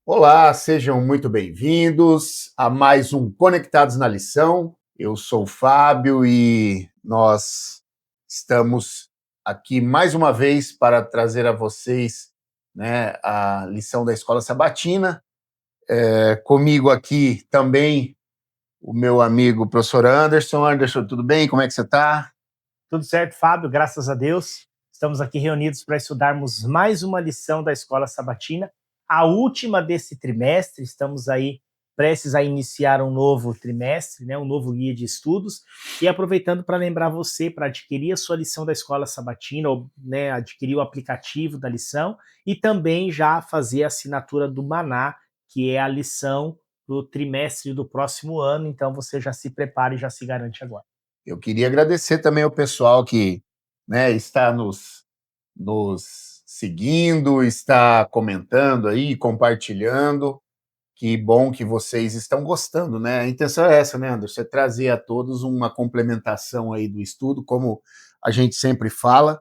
Olá, sejam muito bem-vindos a mais um Conectados na Lição. Eu sou o Fábio e nós estamos aqui mais uma vez para trazer a vocês, né, a lição da Escola Sabatina. Comigo aqui também o meu amigo professor Anderson. Anderson, tudo bem? Como é que você está? Tudo certo, Fábio, graças a Deus. Estamos aqui reunidos para estudarmos mais uma lição da Escola Sabatina, a última desse trimestre. Estamos aí prestes a iniciar um novo trimestre, né, um novo guia de estudos, e aproveitando para lembrar você para adquirir a sua lição da Escola Sabatina, ou, né, adquirir o aplicativo da lição, e também já fazer a assinatura do Maná, que é a lição do trimestre do próximo ano. Então você já se prepara e já se garante agora. Eu queria agradecer também ao pessoal que, né, está nos seguindo, está comentando aí, compartilhando. Que bom que vocês estão gostando, né? A intenção é essa, né, Anderson? É trazer a todos uma complementação aí do estudo, como a gente sempre fala.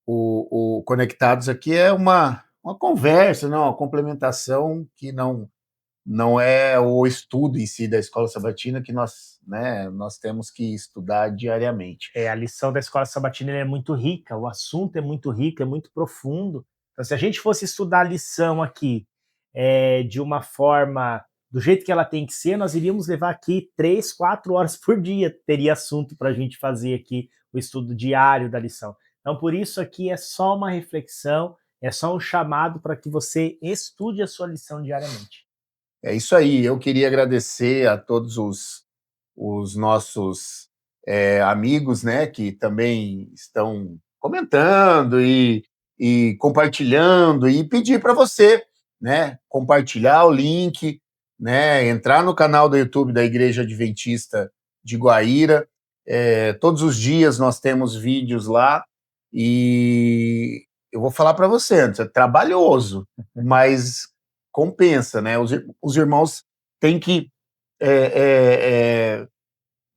O Conectados aqui é uma conversa, não, uma complementação que não é o estudo em si da Escola Sabatina que nós, né, nós temos que estudar diariamente. A lição da Escola Sabatina é muito rica, o assunto é muito rico, é muito profundo. Então, se a gente fosse estudar a lição aqui de uma forma, do jeito que ela tem que ser, nós iríamos levar aqui 3, 4 horas por dia, teria assunto para a gente fazer aqui o estudo diário da lição. Então, por isso aqui é só uma reflexão, é só um chamado para que você estude a sua lição diariamente. É isso aí, eu queria agradecer a todos os nossos amigos, né, que também estão comentando e compartilhando, e pedir para você, né, compartilhar o link, né, entrar no canal do YouTube da Igreja Adventista de Guaíra. Todos os dias nós temos vídeos lá e eu vou falar para você, antes, é trabalhoso, mas compensa, né? Os irmãos têm que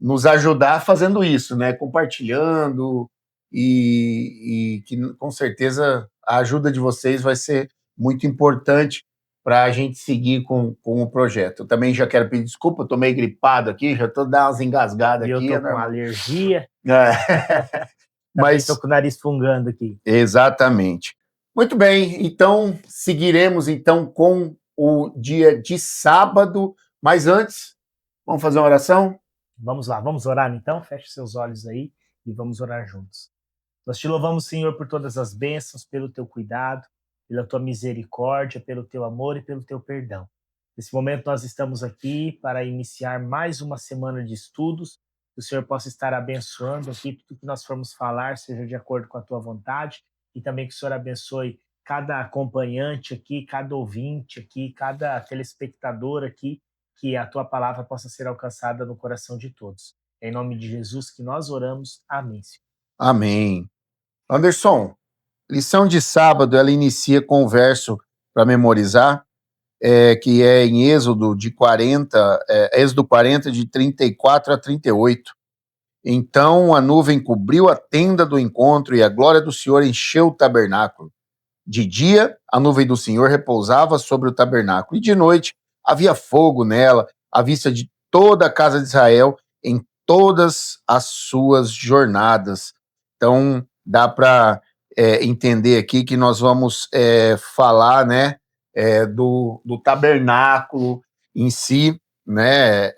nos ajudar fazendo isso, né? Compartilhando e que com certeza a ajuda de vocês vai ser muito importante para a gente seguir com o projeto. Eu também já quero pedir desculpa, eu tô meio gripado aqui, já tô dando umas engasgadas E eu aqui, tô é com normal. alergia, também tô Mas com o nariz fungando aqui. exatamente. Muito bem, então seguiremos então com o dia de sábado, mas antes, vamos fazer uma oração? Vamos lá, vamos orar então? Feche seus olhos aí e vamos orar juntos. Nós te louvamos, Senhor, por todas as bênçãos, pelo teu cuidado, pela tua misericórdia, pelo teu amor e pelo teu perdão. Nesse momento nós estamos aqui para iniciar mais uma semana de estudos, que o Senhor possa estar abençoando aqui tudo que nós formos falar, seja de acordo com a tua vontade, e também que o Senhor abençoe cada acompanhante aqui, cada ouvinte aqui, cada telespectador aqui, que a tua palavra possa ser alcançada no coração de todos. Em nome de Jesus que nós oramos. Amém, Senhor. Amém. Anderson, lição de sábado, ela inicia com o verso para memorizar, que é em Êxodo 40, de 34 a 38. Então a nuvem cobriu a tenda do encontro e a glória do Senhor encheu o tabernáculo. De dia, a nuvem do Senhor repousava sobre o tabernáculo, e de noite havia fogo nela, à vista de toda a casa de Israel, em todas as suas jornadas. Então, dá para entender aqui que nós vamos falar, né, do tabernáculo em si, né,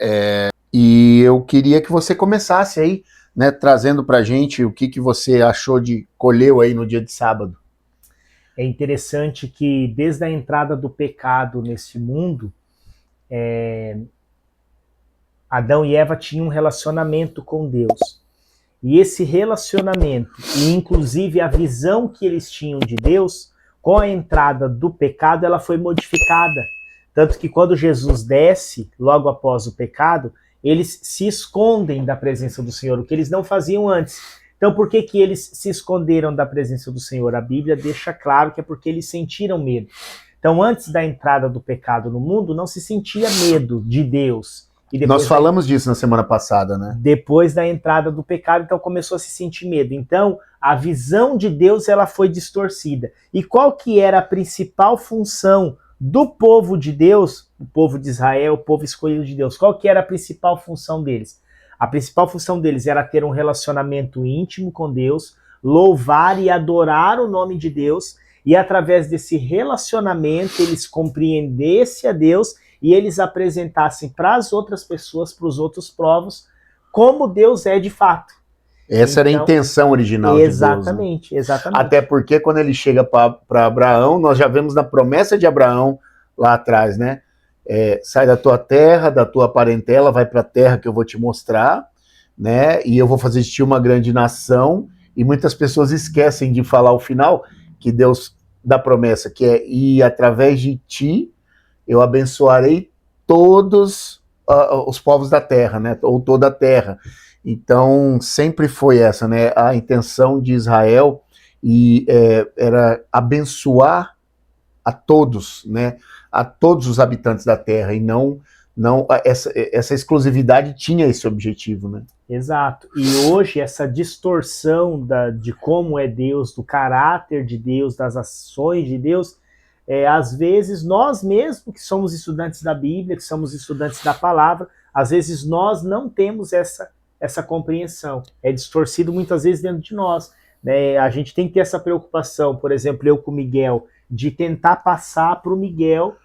e eu queria que você começasse aí, né, trazendo para a gente o que você achou colheu aí no dia de sábado. É interessante que desde a entrada do pecado nesse mundo, Adão e Eva tinham um relacionamento com Deus. E esse relacionamento, e inclusive a visão que eles tinham de Deus, com a entrada do pecado, ela foi modificada. Tanto que quando Jesus desce, logo após o pecado, eles se escondem da presença do Senhor, o que eles não faziam antes. Então, por que eles se esconderam da presença do Senhor? A Bíblia deixa claro que é porque eles sentiram medo. Então, antes da entrada do pecado no mundo, não se sentia medo de Deus. E Nós falamos disso na semana passada, né? Depois da entrada do pecado, então começou a se sentir medo. Então, a visão de Deus ela foi distorcida. E qual que era a principal função do povo de Deus, o povo de Israel, o povo escolhido de Deus? Qual que era a principal função deles? A principal função deles era ter um relacionamento íntimo com Deus, louvar e adorar o nome de Deus, e através desse relacionamento eles compreendessem a Deus e eles apresentassem para as outras pessoas, para os outros povos, como Deus é de fato. Essa era a intenção original de Deus. Exatamente, né? Exatamente. Até porque quando ele chega para Abraão, nós já vemos na promessa de Abraão lá atrás, né? Sai da tua terra, da tua parentela, vai para a terra que eu vou te mostrar, né? E eu vou fazer de ti uma grande nação. E muitas pessoas esquecem de falar o final, que Deus dá promessa, que é: e através de ti eu abençoarei todos os povos da terra, né? Ou toda a terra. Então, sempre foi essa, né? A intenção de Israel era abençoar a todos, né? A todos os habitantes da terra, e não essa exclusividade tinha esse objetivo, né? Exato. E hoje essa distorção de como é Deus, do caráter de Deus, das ações de Deus, às vezes nós mesmos que somos estudantes da Bíblia, que somos estudantes da palavra, às vezes nós não temos essa compreensão. É distorcido muitas vezes dentro de nós, né? A gente tem que ter essa preocupação, por exemplo, eu com o Miguel, de tentar passar para o Miguel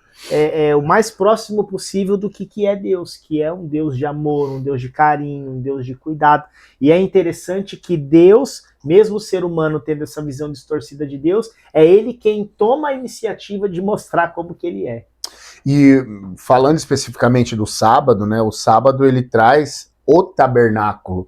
o mais próximo possível do que é Deus, que é um Deus de amor, um Deus de carinho, um Deus de cuidado. E é interessante que Deus, mesmo o ser humano tendo essa visão distorcida de Deus, é ele quem toma a iniciativa de mostrar como que ele é. E falando especificamente do sábado, né? O sábado ele traz o tabernáculo.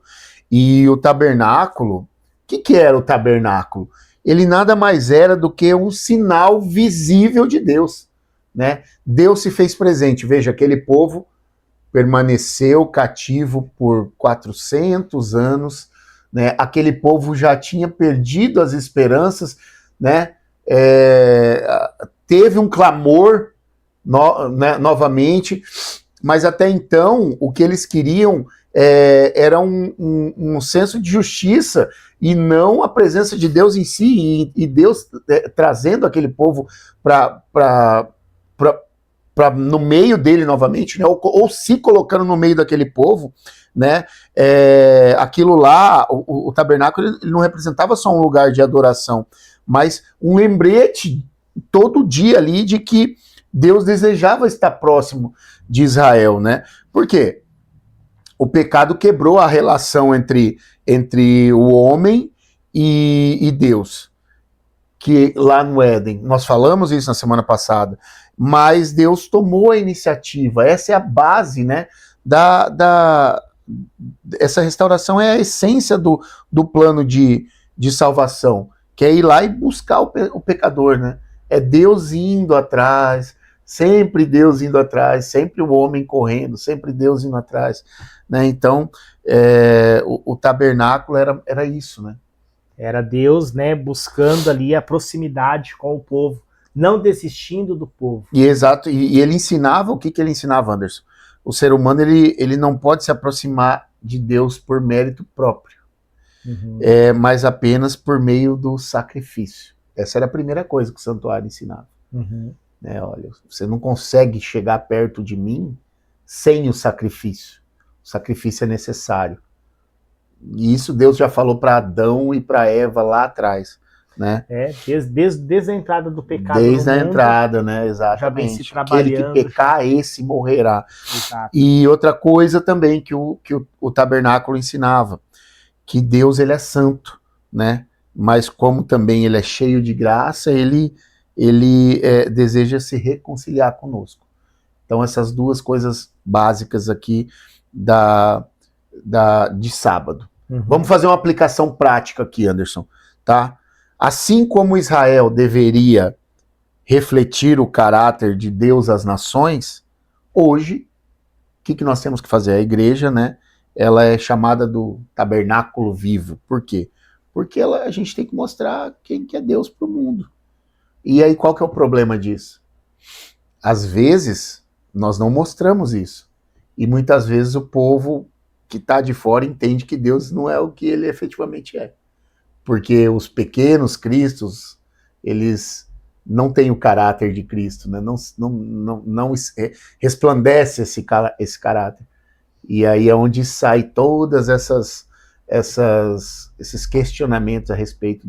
E o tabernáculo, o que era o tabernáculo? Ele nada mais era do que um sinal visível de Deus, né? Deus se fez presente. Veja, aquele povo permaneceu cativo por 400 anos, né? Aquele povo já tinha perdido as esperanças, né? Teve um clamor novamente, mas até então o que eles queriam era um senso de justiça e não a presença de Deus em si, e Deus trazendo aquele povo para no meio dele novamente, né? Ou se colocando no meio daquele povo, né? Aquilo lá, o tabernáculo, ele não representava só um lugar de adoração, mas um lembrete todo dia ali de que Deus desejava estar próximo de Israel, né? Por quê? O pecado quebrou a relação entre o homem e Deus, que lá no Éden, nós falamos isso na semana passada, mas Deus tomou a iniciativa. Essa é a base, né, essa restauração é a essência do plano de salvação, que é ir lá e buscar o pecador, né? É Deus indo atrás, sempre Deus indo atrás, sempre o homem correndo, sempre Deus indo atrás, né? Então, o tabernáculo era isso, né? Era Deus, né, buscando ali a proximidade com o povo, não desistindo do povo. Exato, e ele ensinava, o que ele ensinava, Anderson? O ser humano, ele não pode se aproximar de Deus por mérito próprio, mas apenas por meio do sacrifício. Essa era a primeira coisa que o santuário ensinava. Olha, você não consegue chegar perto de mim sem o sacrifício. O sacrifício é necessário. E isso Deus já falou para Adão e para Eva lá atrás, né? Desde a entrada do pecado. Desde a entrada, né? Exatamente. Aquele que pecar, esse morrerá. Exato. E outra coisa também que o tabernáculo ensinava, que Deus, ele é santo, né? Mas como também ele é cheio de graça, ele deseja se reconciliar conosco. Então essas duas coisas básicas aqui de sábado. Vamos fazer uma aplicação prática aqui, Anderson, tá? Assim como Israel deveria refletir o caráter de Deus às nações, hoje, o que nós temos que fazer? A igreja, né, ela é chamada do tabernáculo vivo. Por quê? Porque a gente tem que mostrar quem que é Deus para o mundo. E aí, qual que é o problema disso? Às vezes, nós não mostramos isso. E muitas vezes o povo que está de fora entende que Deus não é o que ele efetivamente é. Porque os pequenos cristos, eles não têm o caráter de Cristo, né? Não resplandece esse caráter. E aí é onde sai todas esses questionamentos a respeito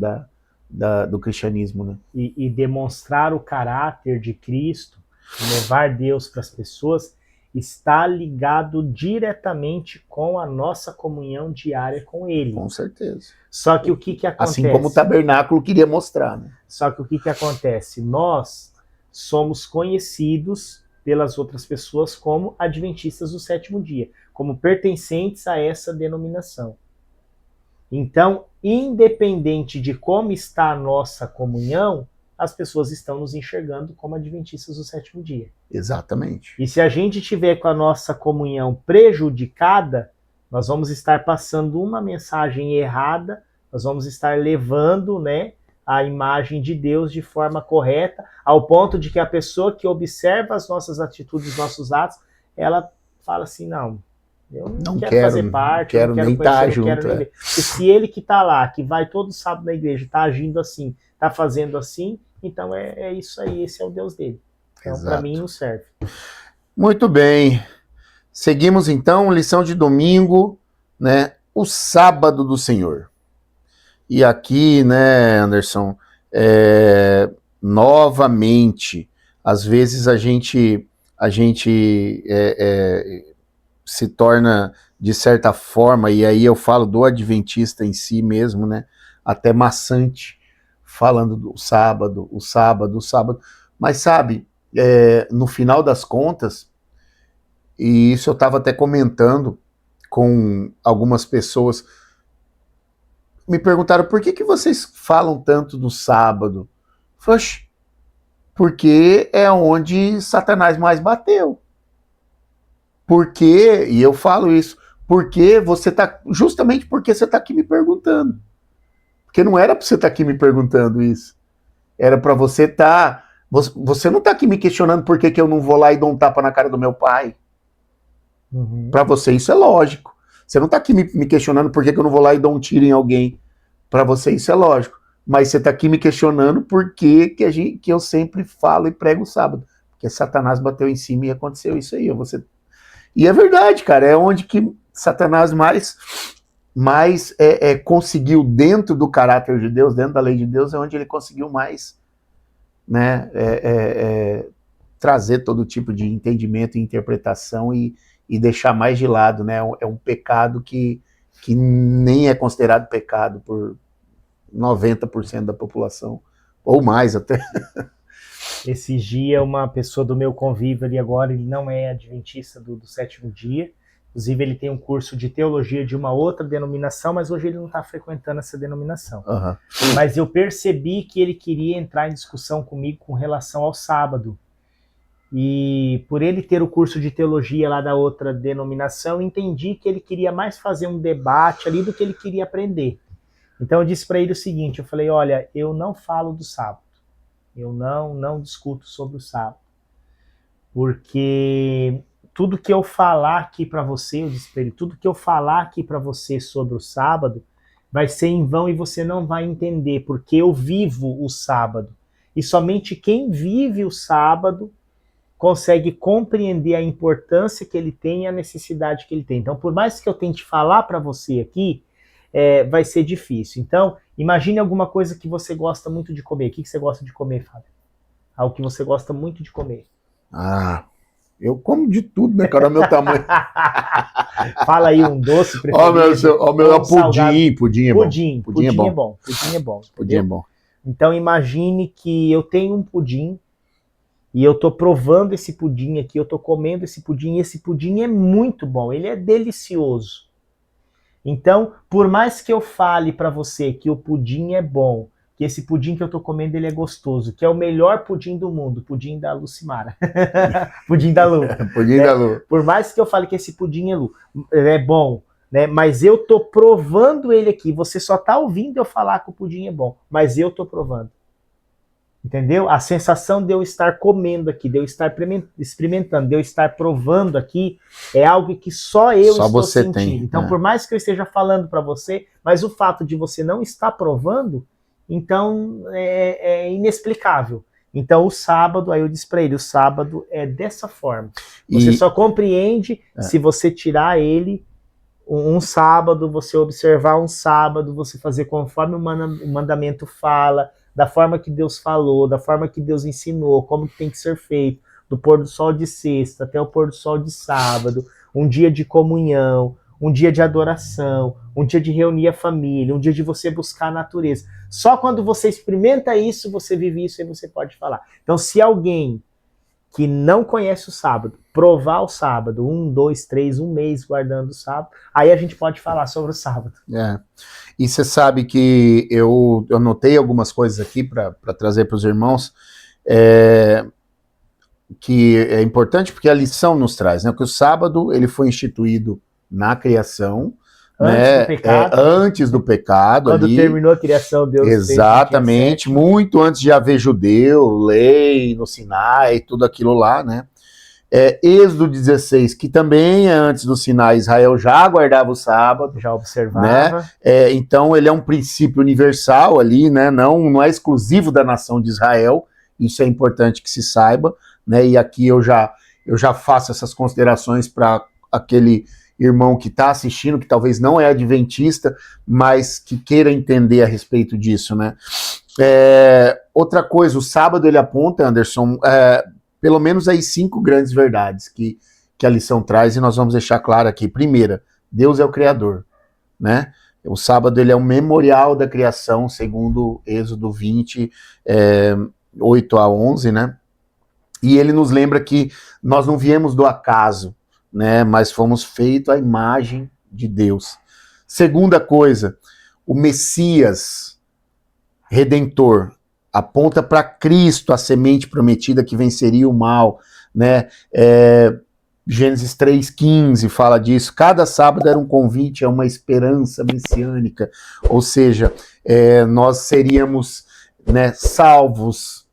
do cristianismo, né? E demonstrar o caráter de Cristo, levar Deus para as pessoas, está ligado diretamente com a nossa comunhão diária com Ele. Com certeza. Só que o que acontece? Assim como o tabernáculo queria mostrar, né? Só que o que acontece? Nós somos conhecidos pelas outras pessoas como adventistas do sétimo dia, como pertencentes a essa denominação. Então, independente de como está a nossa comunhão, as pessoas estão nos enxergando como adventistas do sétimo dia. Exatamente. E se a gente tiver com a nossa comunhão prejudicada, nós vamos estar passando uma mensagem errada, nós vamos estar levando, né, a imagem de Deus de forma correta, ao ponto de que a pessoa que observa as nossas atitudes, os nossos atos, ela fala assim, não, eu não quero fazer parte, não quero nem estar junto. E se ele que está lá, que vai todo sábado na igreja, está agindo assim, está fazendo assim, então é isso aí, esse é o Deus dele. Então, para mim, não serve. Muito bem. Seguimos, então, lição de domingo, né? O sábado do Senhor. E aqui, né, Anderson, novamente, às vezes a gente se torna, de certa forma, e aí eu falo do adventista em si mesmo, né, até maçante, falando do sábado, o sábado. Mas sabe, no final das contas, e isso eu estava até comentando com algumas pessoas, me perguntaram, por que vocês falam tanto do sábado? Oxe, porque é onde Satanás mais bateu. Porque, e eu falo isso, porque você tá, justamente porque você está aqui me perguntando. Porque não era para você estar aqui me perguntando isso. Era para você estar... Você não está aqui me questionando por que eu não vou lá e dou um tapa na cara do meu pai. Uhum. Para você isso é lógico. Você não está aqui me questionando por que eu não vou lá e dou um tiro em alguém. Para você isso é lógico. Mas você está aqui me questionando por que eu sempre falo e prego o sábado. Porque Satanás bateu em cima e aconteceu isso aí. E é verdade, cara. É onde que Satanás mais conseguiu, dentro do caráter de Deus, dentro da lei de Deus, é onde ele conseguiu mais, né, trazer todo tipo de entendimento e interpretação e deixar mais de lado, né? É um pecado que nem é considerado pecado por 90% da população, ou mais até. Esses dias, uma pessoa do meu convívio ali agora, ele não é adventista do sétimo dia, inclusive ele tem um curso de teologia de uma outra denominação, mas hoje ele não está frequentando essa denominação. Uhum. Mas eu percebi que ele queria entrar em discussão comigo com relação ao sábado. E por ele ter o curso de teologia lá da outra denominação, entendi que ele queria mais fazer um debate ali do que ele queria aprender. Então eu disse para ele o seguinte, eu falei, olha, eu não falo do sábado, eu não discuto sobre o sábado, porque tudo que eu falar aqui para você, eu disse para ele, tudo que eu falar aqui para você sobre o sábado vai ser em vão e você não vai entender, porque eu vivo o sábado. E somente quem vive o sábado consegue compreender a importância que ele tem e a necessidade que ele tem. Então, por mais que eu tente falar para você aqui, vai ser difícil. Então, imagine alguma coisa que você gosta muito de comer. O que você gosta de comer, Fábio? Algo que você gosta muito de comer. Eu como de tudo, né, cara? É o meu tamanho. Fala aí um doce preferido. Pudim é bom. Pudim é bom. Pudim é bom. Então, imagine que eu tenho um pudim e eu tô provando esse pudim aqui, eu tô comendo esse pudim, e esse pudim é muito bom, ele é delicioso. Então, por mais que eu fale para você que o pudim é bom, que esse pudim que eu tô comendo ele é gostoso, que é o melhor pudim do mundo, pudim da Lucimara. Pudim da Lu. Pudim da Lu. Por mais que eu fale que esse pudim é bom, né? Mas eu tô provando ele aqui, você só tá ouvindo eu falar que o pudim é bom, mas eu tô provando. Entendeu? A sensação de eu estar comendo aqui, de eu estar experimentando, de eu estar provando aqui, é algo que só eu Só estou você sentindo. tem. Então, por mais que eu esteja falando para você, mas o fato de você não estar provando, então é inexplicável. Então, o sábado, aí eu disse para ele, o sábado é dessa forma. Você só compreende se você tirar ele um sábado, você observar um sábado, você fazer conforme o mandamento fala, da forma que Deus falou, da forma que Deus ensinou, como tem que ser feito, do pôr do sol de sexta até o pôr do sol de sábado, um dia de comunhão, um dia de adoração, um dia de reunir a família, um dia de você buscar a natureza. Só quando você experimenta isso, você vive isso e você pode falar. Então, se alguém que não conhece o sábado, provar o sábado, 1, 2, 3, um mês guardando o sábado, aí a gente pode falar sobre o sábado. E você sabe que eu notei algumas coisas aqui para trazer para os irmãos, que é importante porque a lição nos traz, né? Que o sábado ele foi instituído na criação, Antes do pecado. Antes do pecado. Quando ali, terminou a criação, Deus exatamente, fez muito antes de haver judeu, lei no Sinai, tudo aquilo lá, né? Êxodo 16, que também é antes do Sinai, Israel já guardava o sábado. Já observava. Né? Então ele é um princípio universal ali, né? Não é exclusivo da nação de Israel, isso é importante que se saiba, né? E aqui eu já faço essas considerações para aquele irmão que está assistindo, que talvez não é adventista, mas que queira entender a respeito disso, né? Outra coisa, o sábado ele aponta, Anderson, pelo menos aí 5 grandes verdades que a lição traz, e nós vamos deixar claro aqui. Primeira, Deus é o Criador, né? O sábado ele é um memorial da criação, segundo Êxodo 20, 8 a 11, né? E ele nos lembra que nós não viemos do acaso, né? Mas fomos feitos à imagem de Deus. Segunda coisa, o Messias Redentor aponta para Cristo, a semente prometida que venceria o mal, né? Gênesis 3,15 fala disso. Cada sábado era um convite a uma esperança messiânica, ou seja, nós seríamos, né, salvos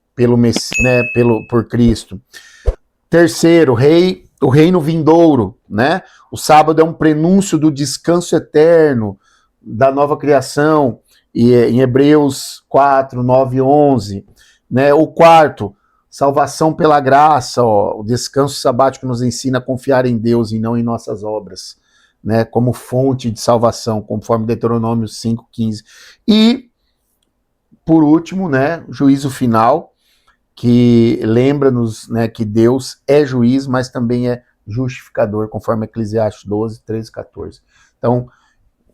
por Cristo. Terceiro, o reino vindouro, né? O sábado é um prenúncio do descanso eterno, da nova criação, e em Hebreus 4, 9 e 11, né? O quarto, salvação pela graça, o descanso sabático nos ensina a confiar em Deus e não em nossas obras, né? Como fonte de salvação, conforme Deuteronômio 5,15. E, por último, né? Juízo final, que lembra-nos, né, que Deus é juiz, mas também é justificador, conforme Eclesiastes 12, 13 e 14. Então,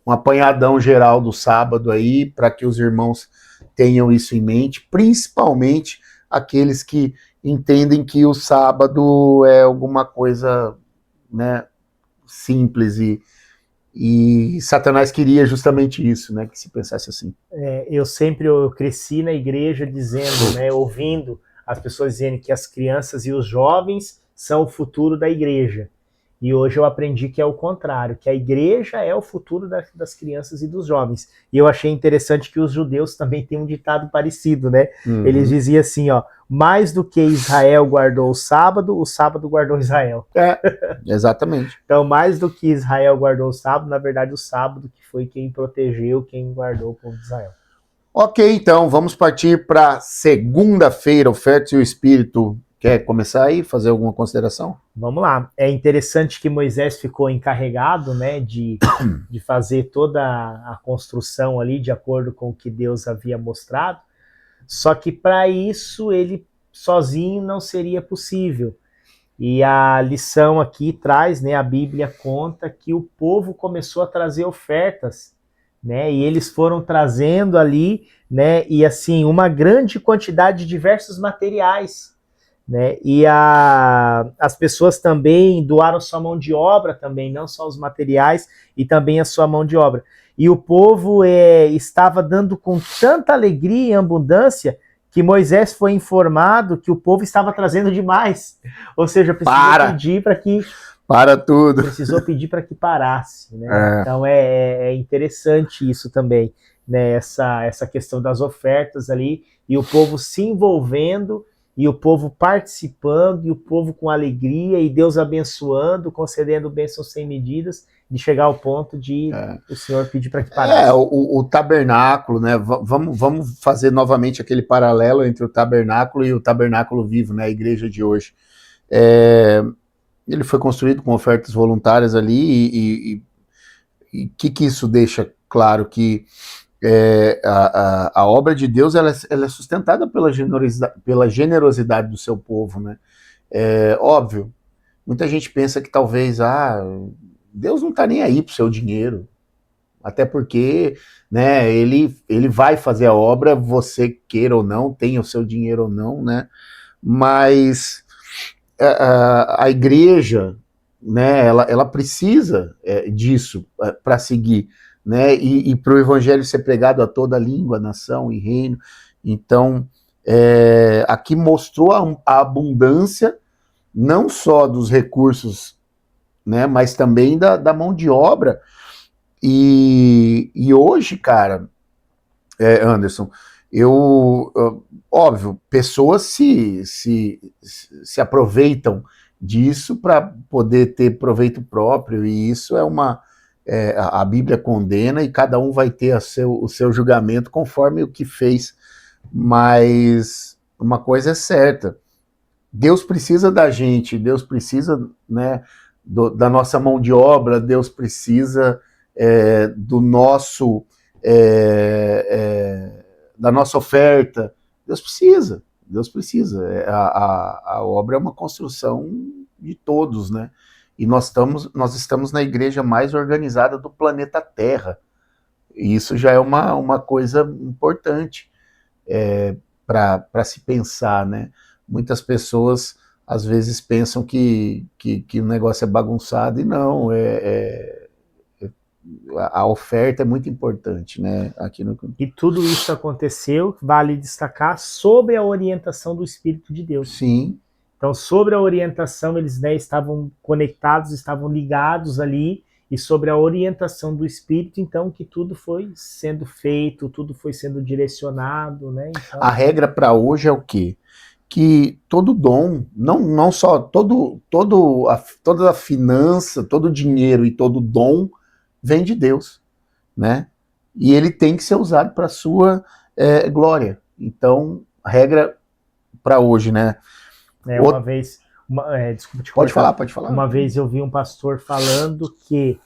um apanhadão geral do sábado aí, para que os irmãos tenham isso em mente, principalmente aqueles que entendem que o sábado é alguma coisa, né, simples, e Satanás queria justamente isso, né, que se pensasse assim. Eu cresci na igreja dizendo, né, ouvindo as pessoas dizendo que as crianças e os jovens são o futuro da igreja. E hoje eu aprendi que é o contrário, que a igreja é o futuro das crianças e dos jovens. E eu achei interessante que os judeus também têm um ditado parecido, né? Uhum. Eles diziam assim, ó, mais do que Israel guardou o sábado guardou Israel. Exatamente. Então, mais do que Israel guardou o sábado, na verdade o sábado que foi quem protegeu, quem guardou o povo de Israel. Ok, então, vamos partir para segunda-feira, oferta e o Espírito. Quer começar aí, fazer alguma consideração? Vamos lá. É interessante que Moisés ficou encarregado, né, de fazer toda a construção ali de acordo com o que Deus havia mostrado, só que para isso ele sozinho não seria possível. E a lição aqui traz, né, a Bíblia conta que o povo começou a trazer ofertas, né, e eles foram trazendo ali, né, e assim, uma grande quantidade de diversos materiais, né? E as pessoas também doaram sua mão de obra também, não só os materiais, e também a sua mão de obra. E o povo estava dando com tanta alegria e abundância que Moisés foi informado que o povo estava trazendo demais. Ou seja, precisou pedir para que... Para tudo. Precisou pedir para que parasse, né? Então é interessante isso também. né, essa questão das ofertas ali, e o povo se envolvendo, e o povo participando, e o povo com alegria, e Deus abençoando, concedendo bênçãos sem medidas, de chegar ao ponto de o Senhor pedir para que parasse. O tabernáculo, né? Vamos fazer novamente aquele paralelo entre o tabernáculo e o tabernáculo vivo, né? A igreja de hoje. Ele foi construído com ofertas voluntárias ali, e que isso deixa claro? Que a obra de Deus ela é sustentada pela generosidade do seu povo, né? Óbvio, muita gente pensa que talvez Deus não está nem aí para o seu dinheiro, até porque, né, ele vai fazer a obra, você queira ou não, tenha o seu dinheiro ou não, né? Mas a igreja, né, ela precisa disso para seguir, né, e para o evangelho ser pregado a toda língua, nação e reino. Então, aqui mostrou a abundância não só dos recursos, né, mas também da mão de obra. E hoje, cara, Anderson, óbvio, pessoas se aproveitam disso para poder ter proveito próprio, e isso a Bíblia condena, e cada um vai ter o seu julgamento conforme o que fez. Mas uma coisa é certa, Deus precisa da gente, Deus precisa, né, da nossa mão de obra, Deus precisa do nosso da nossa oferta. Deus precisa. A obra é uma construção de todos, né? E nós estamos na igreja mais organizada do planeta Terra. E isso já é uma coisa importante para se pensar, né? Muitas pessoas às vezes pensam que o negócio é bagunçado, e não, a oferta é muito importante, né? E tudo isso aconteceu, vale destacar, sob a orientação do Espírito de Deus. Sim. Então, sobre a orientação, eles, né, estavam conectados, estavam ligados ali, e sobre a orientação do Espírito, então, que tudo foi sendo feito, tudo foi sendo direcionado, né? Então, a regra para hoje é o quê? Que todo dom, não só toda a finança, todo o dinheiro e todo dom vem de Deus, né? E ele tem que ser usado para a sua glória. Então, a regra para hoje, né? Uma vez... desculpa te cortar. Pode falar. Uma vez eu vi um pastor falando que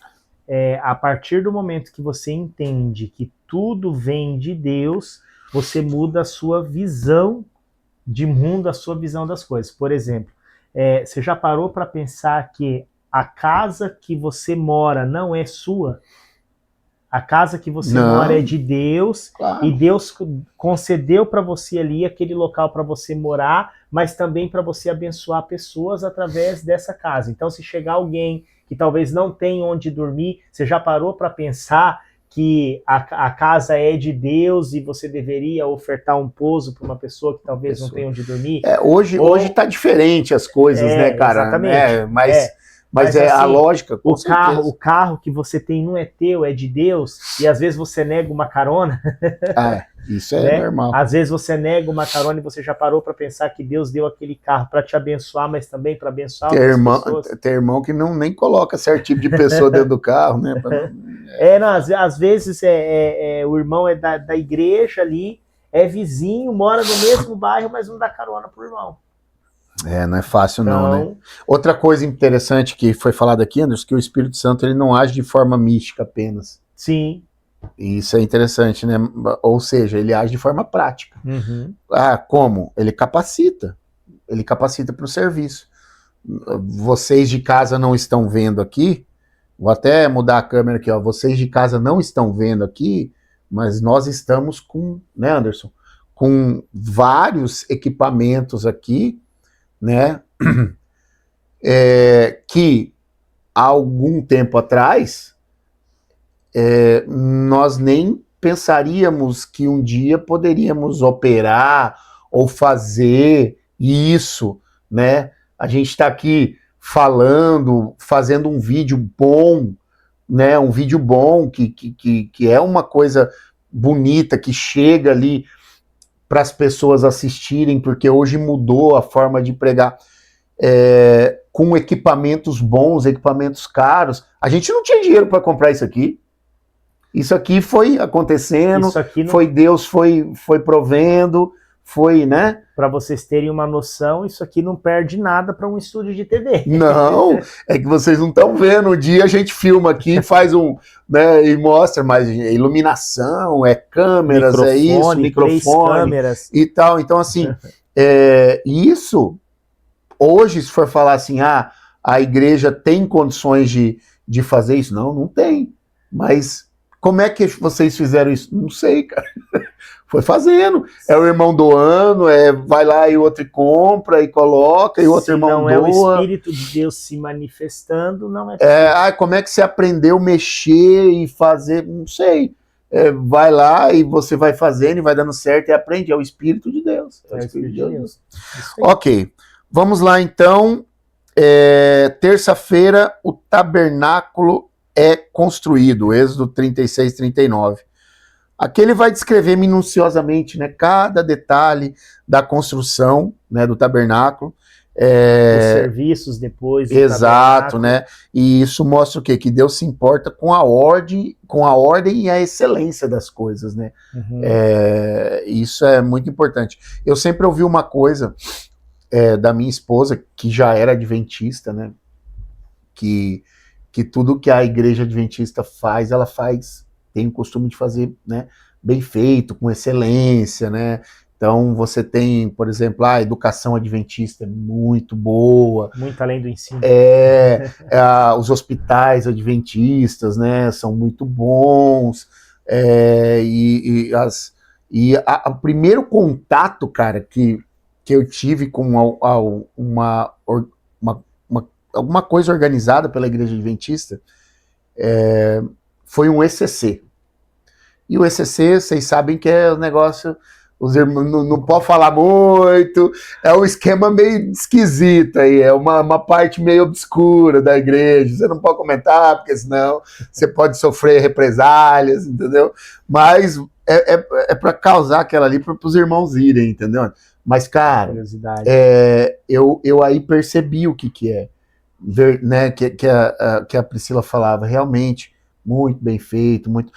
a partir do momento que você entende que tudo vem de Deus, você muda a sua visão de mundo, a sua visão das coisas. Por exemplo, você já parou para pensar que a casa que você mora não é sua? A casa que você mora é de Deus, claro. E Deus concedeu para você ali aquele local para você morar, mas também para você abençoar pessoas através dessa casa. Então, se chegar alguém que talvez não tenha onde dormir, você já parou para pensar que a casa é de Deus e você deveria ofertar um pouso para uma pessoa que talvez não tenha onde dormir? Hoje está diferente as coisas, né, cara? Exatamente. Mas assim, a lógica. O carro que você tem não é teu, é de Deus, e às vezes você nega uma carona. Isso é normal. Às vezes você nega uma carona e você já parou para pensar que Deus deu aquele carro para te abençoar, mas também para abençoar outras pessoas. Tem irmão que nem coloca certo tipo de pessoa dentro do carro, né? Às vezes o irmão é da igreja ali, é vizinho, mora no mesmo bairro, mas não dá carona pro irmão. Não é fácil não, né? Outra coisa interessante que foi falado aqui, Anderson, que o Espírito Santo ele não age de forma mística apenas. Sim. E isso é interessante, né? Ou seja, ele age de forma prática. Uhum. Como? Ele capacita para o serviço. Vocês de casa não estão vendo aqui, vou até mudar a câmera aqui, ó. Vocês de casa não estão vendo aqui, mas nós estamos com, né, Anderson? Com vários equipamentos aqui, né? Que há algum tempo atrás nós nem pensaríamos que um dia poderíamos operar ou fazer isso, né? A gente está aqui fazendo um vídeo bom, né? Um vídeo bom que é uma coisa bonita, que chega ali para as pessoas assistirem, porque hoje mudou a forma de pregar, com equipamentos bons, equipamentos caros. A gente não tinha dinheiro para comprar isso aqui. Isso aqui foi acontecendo, foi Deus foi provendo, foi, né? Para vocês terem uma noção, isso aqui não perde nada para um estúdio de TV. Não, é que vocês não estão vendo. Um dia a gente filma aqui, faz né, e mostra, mas iluminação, câmeras, microfone, câmeras e tal. Então, assim, isso, hoje, se for falar assim, a igreja tem condições de fazer isso? Não tem. Mas como é que vocês fizeram isso? Não sei, cara. Foi fazendo. É o irmão doando, vai lá e o outro compra e coloca, e o outro irmão doa. Não é o Espírito de Deus se manifestando, não é. Como é que você aprendeu a mexer e fazer? Não sei. Vai lá e você vai fazendo e vai dando certo e aprende. É o Espírito de Deus. É o Espírito de Deus. Ok. Vamos lá, então. Terça-feira, o tabernáculo é construído. Êxodo 36, 39. Aqui ele vai descrever minuciosamente, né, cada detalhe da construção, né, do tabernáculo. Os serviços depois. Exato, né? E isso mostra o quê? Que Deus se importa com a ordem e a excelência das coisas, né? Uhum. Isso é muito importante. Eu sempre ouvi uma coisa da minha esposa, que já era adventista, né? Que tudo que a igreja adventista faz, ela tem o costume de fazer, né, bem feito, com excelência, né? Então você tem, por exemplo, a educação adventista é muito boa. Muito além do ensino. Os hospitais adventistas, né, são muito bons. O primeiro contato, cara, que eu tive com alguma coisa organizada pela igreja adventista foi um ECC. E o ECC, vocês sabem que é um negócio, os irmãos não pode falar muito, é um esquema meio esquisito aí, é uma parte meio obscura da igreja, você não pode comentar, porque senão você pode sofrer represálias, entendeu? Mas é para causar aquela ali para os irmãos irem, entendeu? Mas, cara, eu aí percebi o que é, né, que a Priscila falava, realmente, muito bem feito, muito...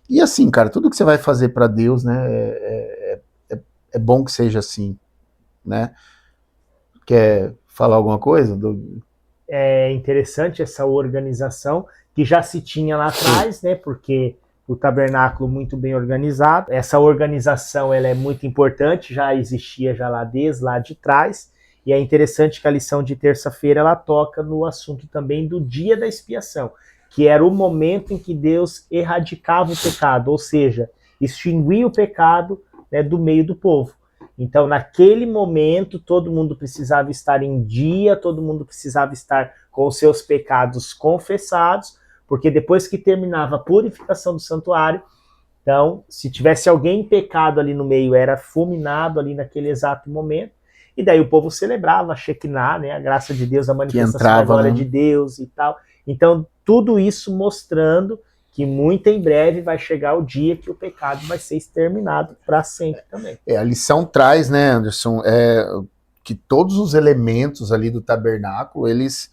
E assim, cara, tudo que você vai fazer para Deus, né, é bom que seja assim, né? Quer falar alguma coisa? É interessante essa organização que já se tinha lá atrás, né, porque o tabernáculo muito bem organizado, essa organização ela é muito importante, já existia já lá desde lá de trás, e é interessante que a lição de terça-feira ela toca no assunto também do dia da expiação, que era o momento em que Deus erradicava o pecado, ou seja, extinguia o pecado, né, do meio do povo. Então, naquele momento, todo mundo precisava estar em dia, todo mundo precisava estar com os seus pecados confessados, porque depois que terminava a purificação do santuário, então, se tivesse alguém em pecado ali no meio, era fulminado ali naquele exato momento, e daí o povo celebrava a Shekinah, né, a graça de Deus, a manifestação da glória de Deus e tal. Então, tudo isso mostrando que muito em breve vai chegar o dia que o pecado vai ser exterminado para sempre também. A lição traz, né, Anderson, que todos os elementos ali do tabernáculo, eles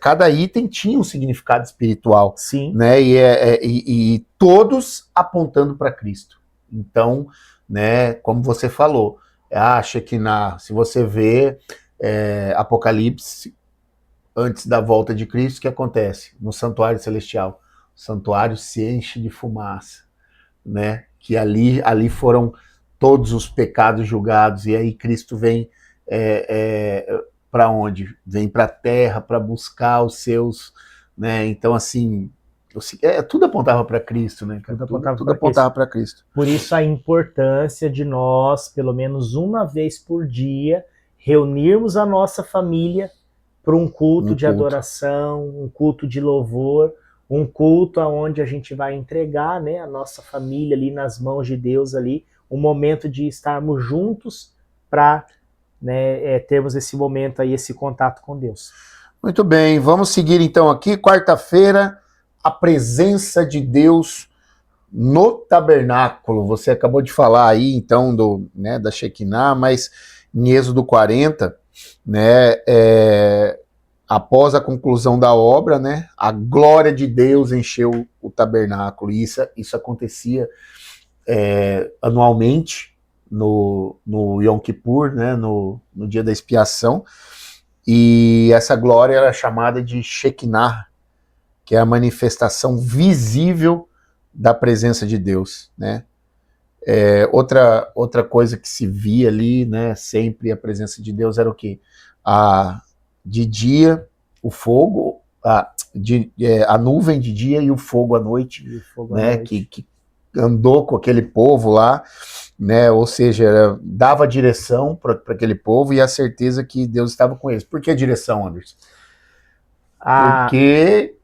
cada item tinha um significado espiritual. Sim. Né, e todos apontando para Cristo. Então, né, como você falou, acha que se você vê Apocalipse, antes da volta de Cristo, o que acontece? No santuário celestial, o santuário se enche de fumaça, né? Que ali foram todos os pecados julgados, e aí Cristo vem para onde? Vem para a terra para buscar os seus, né? Então, assim, tudo apontava para Cristo, né? Tudo apontava para Cristo. Por isso a importância de nós, pelo menos uma vez por dia, reunirmos a nossa família para um culto de adoração, um culto de louvor, um culto onde a gente vai entregar, né, a nossa família ali nas mãos de Deus ali, um momento de estarmos juntos para, né, termos esse momento aí, esse contato com Deus. Muito bem, vamos seguir então aqui, quarta-feira, a presença de Deus no tabernáculo, você acabou de falar aí, então, da Shekinah, mas em Êxodo 40, né, após a conclusão da obra, né, a glória de Deus encheu o tabernáculo, e isso acontecia anualmente no Yom Kippur, né, no dia da expiação, e essa glória era chamada de Shekinah, que é a manifestação visível da presença de Deus, né? Outra coisa que se via ali, né, sempre a presença de Deus era o quê? De dia, o fogo, a nuvem de dia e o fogo à noite, né, que andou com aquele povo lá, né, ou seja, dava direção para aquele povo e a certeza que Deus estava com eles. Por que direção, Anderson? Porque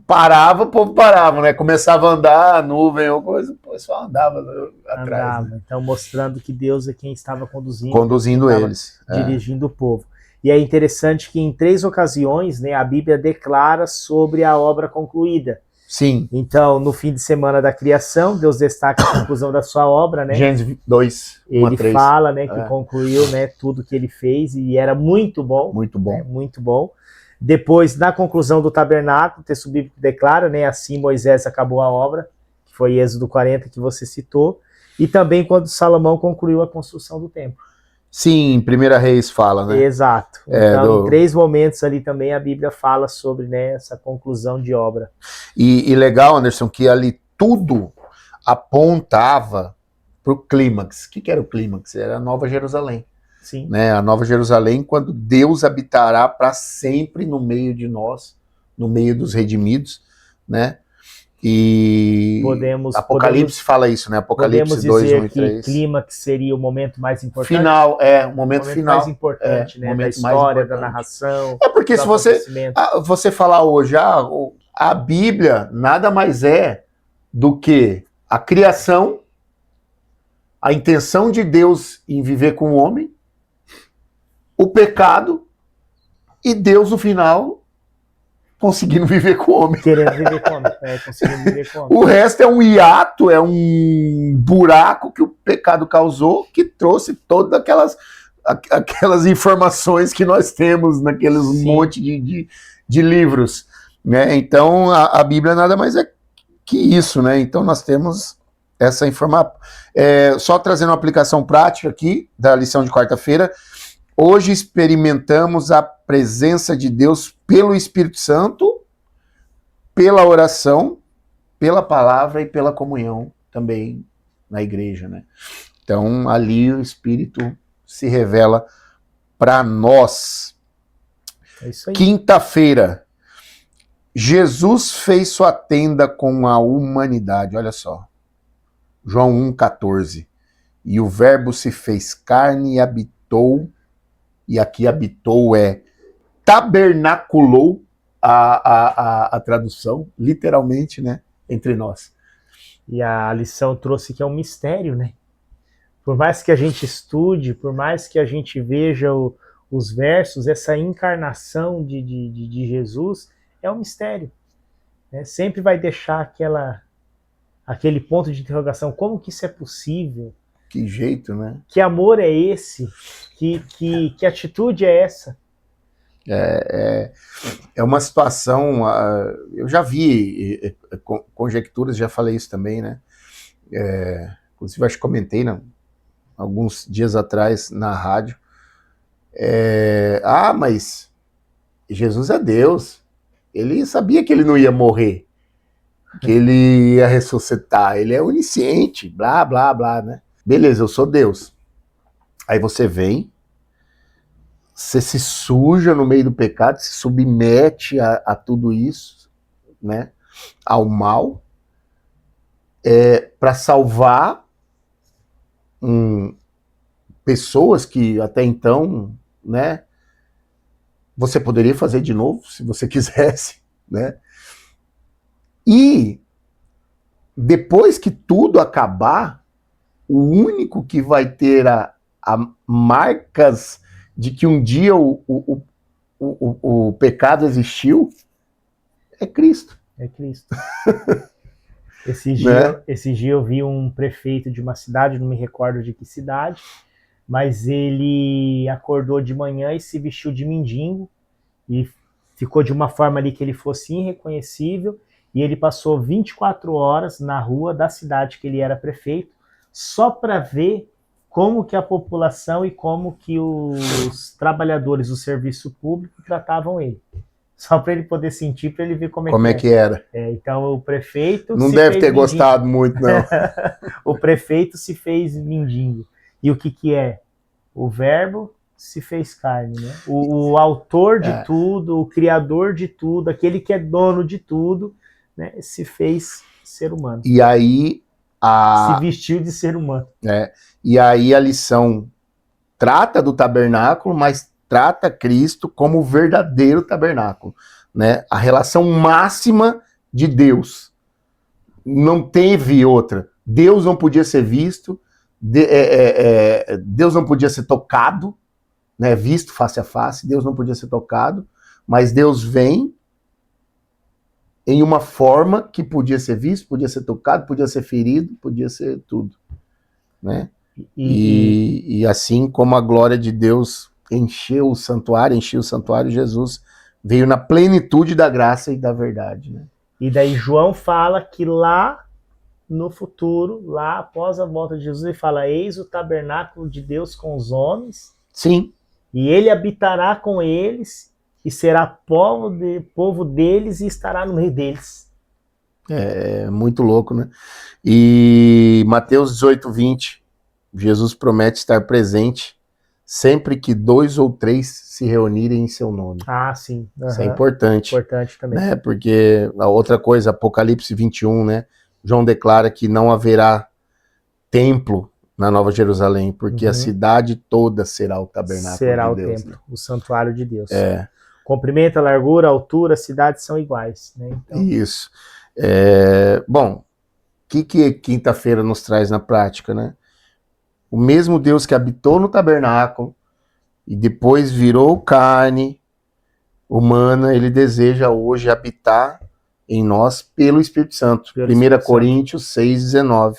parava, o povo parava, né? Começava a andar, a nuvem ou coisa, o pessoal andava atrás. Né? Então, mostrando que Deus é quem estava conduzindo eles. Dirigindo o povo. E é interessante que em 3 ocasiões, né, a Bíblia declara sobre a obra concluída. Sim. Então, no fim de semana da criação, Deus destaca a conclusão da sua obra, né? Gênesis 2, ele fala, né, que concluiu, né, tudo que ele fez e era muito bom. Muito bom. Né, muito bom. Depois, na conclusão do tabernáculo, o texto bíblico declara, né, assim Moisés acabou a obra, que foi Êxodo 40 que você citou, e também quando Salomão concluiu a construção do templo. Sim, em 1 Reis fala, né? Exato. Então, em 3 momentos ali também a Bíblia fala sobre, né, essa conclusão de obra. E legal, Anderson, que ali tudo apontava para o clímax. O que era o clímax? Era a Nova Jerusalém. Sim. Né? A Nova Jerusalém, quando Deus habitará para sempre no meio de nós, no meio dos redimidos, né? E Apocalipse fala isso, né? Apocalipse 2, 1 e 3. Podemos dizer que clímax seria o momento mais importante? Final, o momento final. Mais importante, né? Da história, da narração. Porque se você falar hoje, a Bíblia nada mais é do que a criação, a intenção de Deus em viver com o homem, o pecado e Deus no final conseguindo viver com o homem. Querendo viver com o homem. Conseguindo viver com o homem. O resto é um hiato, é um buraco que o pecado causou, que trouxe todas aquelas informações que nós temos naqueles monte de livros. Né? Então, a Bíblia nada mais é que isso. Né? Então, nós temos essa informação. Só trazendo uma aplicação prática aqui da lição de quarta-feira. Hoje experimentamos a presença de Deus pelo Espírito Santo, pela oração, pela palavra e pela comunhão também na igreja, né? Então, ali o Espírito se revela para nós. É isso aí. Quinta-feira, Jesus fez sua tenda com a humanidade, olha só. João 1,14. E o verbo se fez carne e habitou, e aqui habitou tabernaculou a tradução, literalmente, né, entre nós. E a lição trouxe que é um mistério, né? Por mais que a gente estude, por mais que a gente veja os versos, essa encarnação de Jesus é um mistério. Né? Sempre vai deixar aquele ponto de interrogação, como que isso é possível? Que jeito, né? Que amor é esse? Que atitude é essa? É uma situação, eu já vi conjecturas, já falei isso também, né? Inclusive, acho que comentei alguns dias atrás na rádio. Mas Jesus é Deus. Ele sabia que ele não ia morrer, que ele ia ressuscitar. Ele é onisciente, blá, blá, blá, né? Beleza, eu sou Deus. Aí você vem, você se suja no meio do pecado, se submete a tudo isso, né? Ao mal, para salvar pessoas que até então, né? Você poderia fazer de novo, se você quisesse, né? E depois que tudo acabar, o único que vai ter a marcas de que um dia o pecado existiu é Cristo. É Cristo. Esse né? dia eu vi um prefeito de uma cidade, não me recordo de que cidade, mas ele acordou de manhã e se vestiu de mendigo e ficou de uma forma ali que ele fosse irreconhecível, e ele passou 24 horas na rua da cidade que ele era prefeito, só para ver como que a população e como que os trabalhadores do serviço público tratavam ele. Só para ele poder sentir, para ele ver como é Como que é é. que era? Então o prefeito Não se deve fez ter mendigo. gostado muito, não. O prefeito se fez mendigo. E o que que é? O verbo se fez carne, né? O autor de É. tudo, o criador de tudo, aquele que é dono de tudo, né, se fez ser humano. E aí Se a, vestiu de ser humano. e aí a lição trata do tabernáculo, mas trata Cristo como o verdadeiro tabernáculo, né? A relação máxima de Deus. Não teve outra. Deus não podia ser visto, Deus não podia ser tocado, né? Visto face a face, Deus não podia ser tocado, mas Deus vem em uma forma que podia ser visto, podia ser tocado, podia ser ferido, podia ser tudo, né? E assim como a glória de Deus encheu o santuário, Jesus veio na plenitude da graça e da verdade, né? E daí João fala que lá no futuro, lá após a volta de Jesus, ele fala: eis o tabernáculo de Deus com os homens. Sim. E ele habitará com eles, e será povo deles, e estará no meio deles. É muito louco, né? E Mateus 18:20, Jesus promete estar presente sempre que 2 ou 3 se reunirem em seu nome. Ah, sim. Isso é importante. Importante também. Né? Porque a outra coisa, Apocalipse 21, né? João declara que não haverá templo na Nova Jerusalém, porque a cidade toda será o tabernáculo será de Deus. Será o templo, né? O santuário de Deus. Comprimento, a largura, a altura, as cidades são iguais. Né? Então... Isso. Bom, o que quinta-feira nos traz na prática, né? O mesmo Deus que habitou no tabernáculo e depois virou carne humana, ele deseja hoje habitar em nós pelo Espírito Santo. 1 Coríntios 6,19.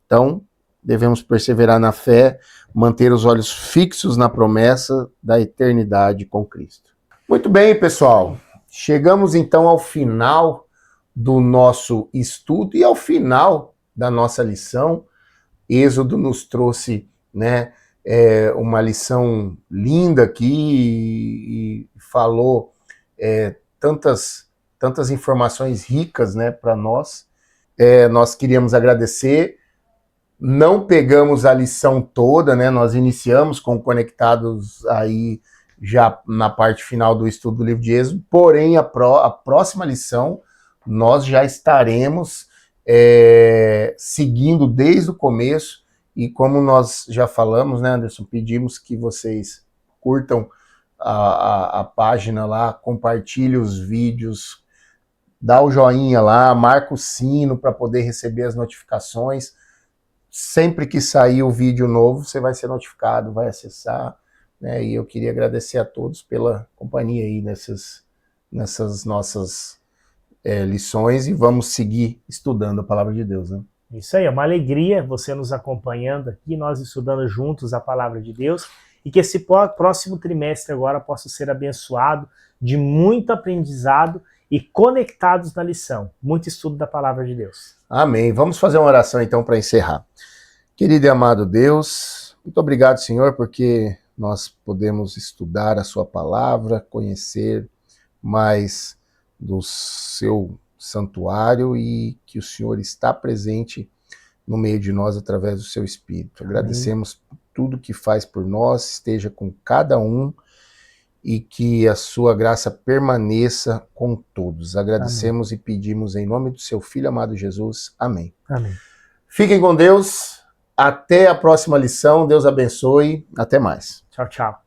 Então, devemos perseverar na fé, manter os olhos fixos na promessa da eternidade com Cristo. Muito bem, pessoal. Chegamos então ao final do nosso estudo e ao final da nossa lição. Êxodo nos trouxe, né, uma lição linda aqui e falou tantas informações ricas, né, para nós. Nós queríamos agradecer. Não pegamos a lição toda, né? Nós iniciamos com Conectados aí já na parte final do estudo do livro de Êxodo, porém a próxima lição nós já estaremos seguindo desde o começo, e como nós já falamos, né, Anderson, pedimos que vocês curtam a página lá, compartilhem os vídeos, dá o joinha lá, marca o sino para poder receber as notificações. Sempre que sair o vídeo novo, você vai ser notificado, vai acessar, né? E eu queria agradecer a todos pela companhia aí nessas nossas lições, e vamos seguir estudando a palavra de Deus, né? Isso aí, é uma alegria você nos acompanhando aqui, nós estudando juntos a palavra de Deus, e que esse próximo trimestre agora possa ser abençoado, de muito aprendizado e conectados na lição. Muito estudo da palavra de Deus. Amém. Vamos fazer uma oração então para encerrar. Querido e amado Deus, muito obrigado, Senhor, porque nós podemos estudar a sua palavra, conhecer mais do seu santuário, e que o Senhor está presente no meio de nós através do seu Espírito. Agradecemos por tudo que faz por nós, esteja com cada um, e que a sua graça permaneça com todos. Agradecemos e pedimos em nome do seu Filho amado Jesus. Amém. Amém. Fiquem com Deus. Até a próxima lição. Deus abençoe. Até mais. Tchau, tchau.